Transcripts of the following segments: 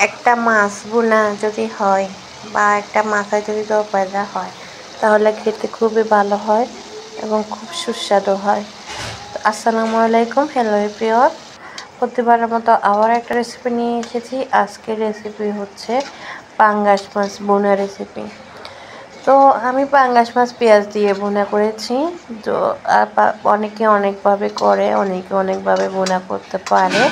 একটা মাছ ভুনা যদি হয় বা একটা মাথায় যদি দো ভাজা হয় তাহলে খেতে খুবই ভালো হয় এবং খুব সুস্বাদু হয়। আসসালামু আলাইকুম, হ্যালো এভরিওয়ান। প্রতিবারের মতো আবার একটা রেসিপি নিয়ে এসেছি। আজকের রেসিপি হচ্ছে পাঙ্গাস মাছ ভুনা রেসিপি। তো আমি পাঙ্গাস মাছ পেঁয়াজ দিয়ে ভুনা করেছি। তো অনেকে অনেকভাবে করে, অনেকে অনেকভাবে ভুনা করতে পারে।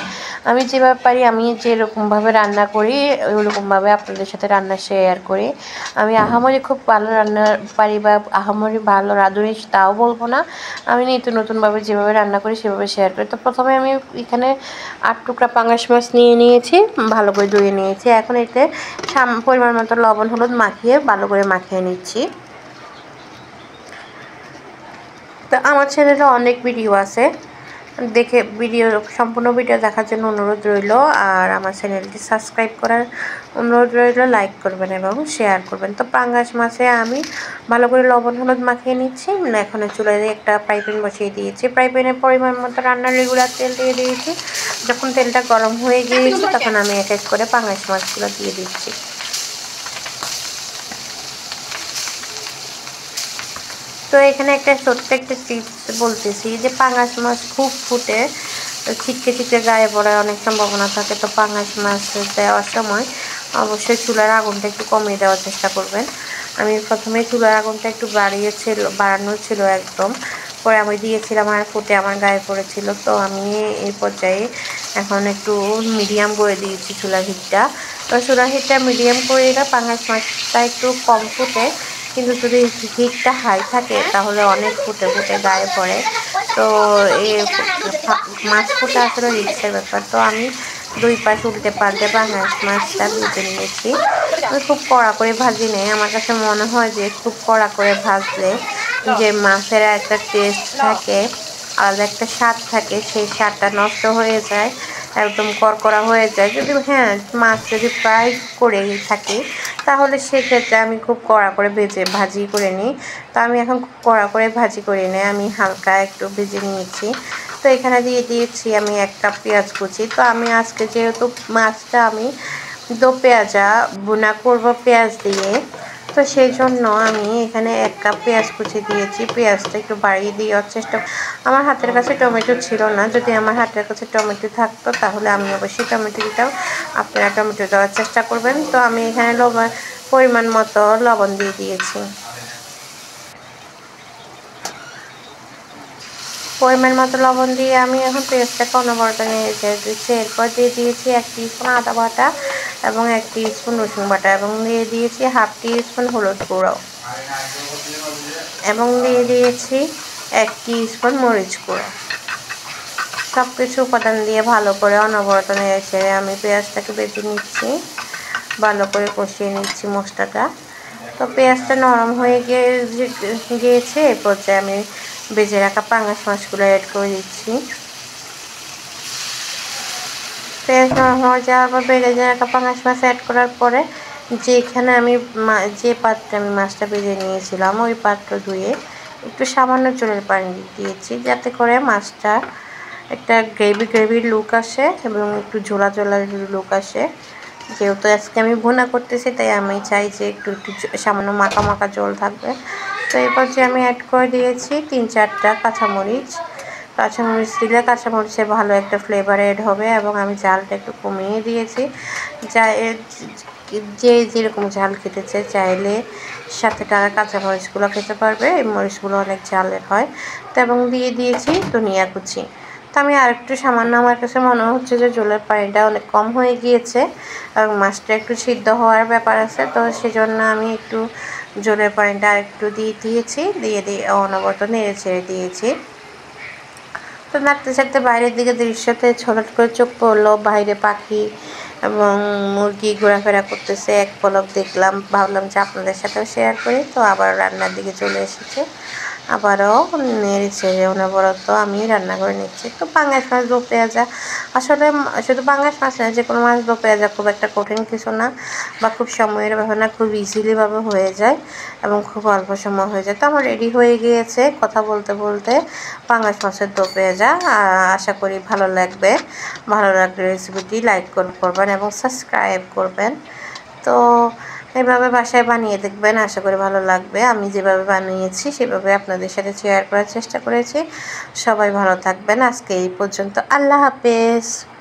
আমি যেভাবে পারি, আমি যেরকমভাবে রান্না করি ওইরকমভাবে আপনাদের সাথে রান্না শেয়ার করি। আমি আহামরি খুব ভালো রান্না পারি বা আহামরি ভালো রাঁধুনি তাও বলবো না। আমি নিত্য নতুনভাবে যেভাবে রান্না করি সেভাবে শেয়ার করি। তো প্রথমে আমি এখানে 8 টুকরা পাঙ্গাস মাছ নিয়ে নিয়েছি, ভালো করে ধুয়ে নিয়েছি। এখন এতে পরিমাণ মতো লবণ হলুদ মাখিয়ে ভালো করে মাখিয়ে নিচ্ছি। তো আমার চ্যানেলে অনেক ভিডিও আছে, দেখে সম্পূর্ণ ভিডিও দেখার জন্য অনুরোধ রইল। আর আমার চ্যানেলটি সাবস্ক্রাইব করার অনুরোধ রইল, লাইক করবেন এবং শেয়ার করবেন। তো পাঙ্গাস মাছে আমি ভালো করে লবণ হলুদ মাখিয়ে নিচ্ছি। এখন চুলায় একটা ফ্রাই প্যান বসিয়ে দিয়েছি। ফ্রাই প্যানে পরিমাণ মতো রান্নার রেগুলার তেল দিয়ে দিয়েছি। যখন তেলটা গরম হয়ে গিয়েছে তখন আমি এক এক করে পাঙ্গাস মাছগুলো দিয়ে দিচ্ছি। তো এখানে ছোট্ট একটা টিপস বলতেছি যে পাঙ্গাস মাছ খুব ফুটে ছিটকে ছিটকে গায়ে পড়ার অনেক সম্ভাবনা থাকে। তো পাঙ্গাস মাছ দেওয়ার সময় অবশ্যই চুলার আগুনটা একটু কমিয়ে দেওয়ার চেষ্টা করবেন। আমি প্রথমে চুলার আগুনটা একটু বাড়ানো ছিল একদম, পরে আমি দিয়েছিলাম আর ফুটে আমার গায়ে পড়েছিল। তো আমি এই পর্যায়ে এখন একটু মিডিয়াম করে দিয়েছি চুলার হিটটা। তো চুলার হিটটা মিডিয়াম করে দিলে পাঙ্গাস মাছটা একটু কম ফুটে, কিন্তু যদি হিটটা হাই থাকে তাহলে অনেক ফুটে ফুটে গায়ে পড়ে। তো এই মাছ ফুটা আসলে রিস্কের ব্যাপার। তো আমি 2 পাশ উল্টে পাল্টে পাঙ্গাস মাছটা ভেজে নিয়েছি। আমি খুব কড়া করে ভাজি নেই। আমার কাছে মনে হয় যে খুব কড়া করে ভাজলে যে মাছের একটা টেস্ট থাকে, আলাদা একটা স্বাদ থাকে, সেই স্বাদটা নষ্ট হয়ে যায়, একদম কড়কড়া হয়ে যায়। যদি মাছ যদি ফ্রাই করে থাকি তাহলে সেক্ষেত্রে আমি খুব কড়া করে ভাজি করে নিই। তো আমি এখন খুব কড়া করে ভাজি করে নিই, আমি হালকা একটু ভেজে নিয়েছি। তো এখানে দিয়ে দিয়েছি আমি 1 কাপ পেঁয়াজ কুচি। তো আমি আজকে যেহেতু মাছটা আমি দো পেঁয়াজা ভুনা করবো পেঁয়াজ দিয়ে, তো সেই জন্য আমি এখানে 1 কাপ পেঁয়াজ কুচি দিয়েছি। পেঁয়াজটা একটু বাড়িয়ে দেওয়ার চেষ্টা। আমার হাতের কাছে টমেটো ছিল না, যদি আমার হাতের কাছে টমেটো থাকতো তাহলে আমি অবশ্যই টমেটো দিতাম। আপনারা টমেটো দেওয়ার চেষ্টা করবেন। তো আমি এখানে পরিমাণ মতো লবণ দিয়ে দিয়েছি। পরিমাণ মতো লবণ দিয়ে আমি এখন পেঁয়াজটাকে অনবরত নেড়ে দিচ্ছি। এরপর দিয়ে দিয়েছি 1 টিস্পুন আদা বাটা এবং 1 টিস্পুন রসুন বাটা এবং দিয়ে দিয়েছি 1/2 টিস্পুন হলুদ গুঁড়ো এবং দিয়ে দিয়েছি 1 টিস্পুন মরিচ গুঁড়ো। সব কিছু উপাদান দিয়ে ভালো করে অনবরত নেড়ে ছেড়ে আমি পেঁয়াজটাকে ভেজে নিচ্ছি, ভালো করে কষিয়ে নিচ্ছি মশলাটা। তো পেঁয়াজটা নরম হয়ে গিয়েছে। এই পর্যায়ে আমি ভেজে রাখা পাঙ্গাস মাছগুলো অ্যাড করে দিচ্ছি। পেঁয়াজ নরম হয়ে যাওয়ার পর ভেজে রাখা পাঙ্গাস মাছ অ্যাড করার পরে যেখানে আমি যে পাত্রে আমি মাছটা ভেজে নিয়েছিলাম ওই পাত্র ধুয়ে একটু সামান্য জলের পানি দিয়েছি, যাতে করে মাছটা একটা গ্রেভি লুক আসে এবং একটু ঝোলা ঝোলা লুক আসে। যেহেতু আজকে আমি ভুনা করতেছি তাই আমি চাই যে একটু সামান্য মাখা মাখা জল থাকবে। তো এরপর যে আমি অ্যাড করে দিয়েছি 3-4টা কাঁচামরিচ দিলে কাঁচামরিচের ভালো একটা ফ্লেভার অ্যাড হবে এবং আমি ঝালটা একটু কমিয়ে দিয়েছি। যে যেরকম ঝাল খেতে চায় চাইলে সাথে তারা কাঁচামরিচগুলো খেতে পারবে, এই মরিচগুলো অনেক ঝালের হয়। তো এবং দিয়ে দিয়েছি ধনিয়া কুচি। তো আমি আরেকটু সামান্য, আমার কাছে মনে হচ্ছে যে জলের পানিটা অনেক কম হয়ে গিয়েছে এবং মাছটা একটু সিদ্ধ হওয়ার ব্যাপার আছে। তো সেজন্য আমি একটু জলের পানিটা আরেকটু দিয়ে অনবরত নেড়ে ছেড়ে দিয়েছি। তো নাড়তে চাড়তে বাইরের দিকে দৃশ্যতে হঠাৎ করে চোখ পড়লো, বাইরে পাখি এবং মুরগি ঘোরাফেরা করতেছে। এক পলক দেখলাম, ভাবলাম যে আপনাদের সাথেও শেয়ার করি। তো আবার রান্নার দিকে চলে এসেছে। আবারও নেড়ে ছেড়ে অনবরত আমি রান্না করে নিচ্ছি। তো পাঙ্গাস মাছ দো পেঁয়াজা আসলে শুধু পাঙ্গাস মাছ না, যে কোনো মাছ দো পেঁয়াজা খুব একটা কঠিন কিছু না বা খুব সময়ের ব্যাপার না, খুব ইজিলিভাবে হয়ে যায় এবং খুব অল্প সময় হয়ে যায়। তো আমার রেডি হয়ে গিয়েছে কথা বলতে বলতে পাঙ্গাস মাছের দো পেঁয়াজা। আশা করি ভালো লাগবে। ভালো লাগলে রেসিপিটি লাইক করবেন এবং সাবস্ক্রাইব করবেন। তো এভাবে বাসায় বানিয়ে দেখবেন, আশা করি ভালো লাগবে। আমি যেভাবে বানিয়েছি সেভাবে আপনাদের সাথে শেয়ার করার চেষ্টা করেছি। সবাই ভালো থাকবেন। আজকে এই পর্যন্ত। আল্লাহ হাফেজ।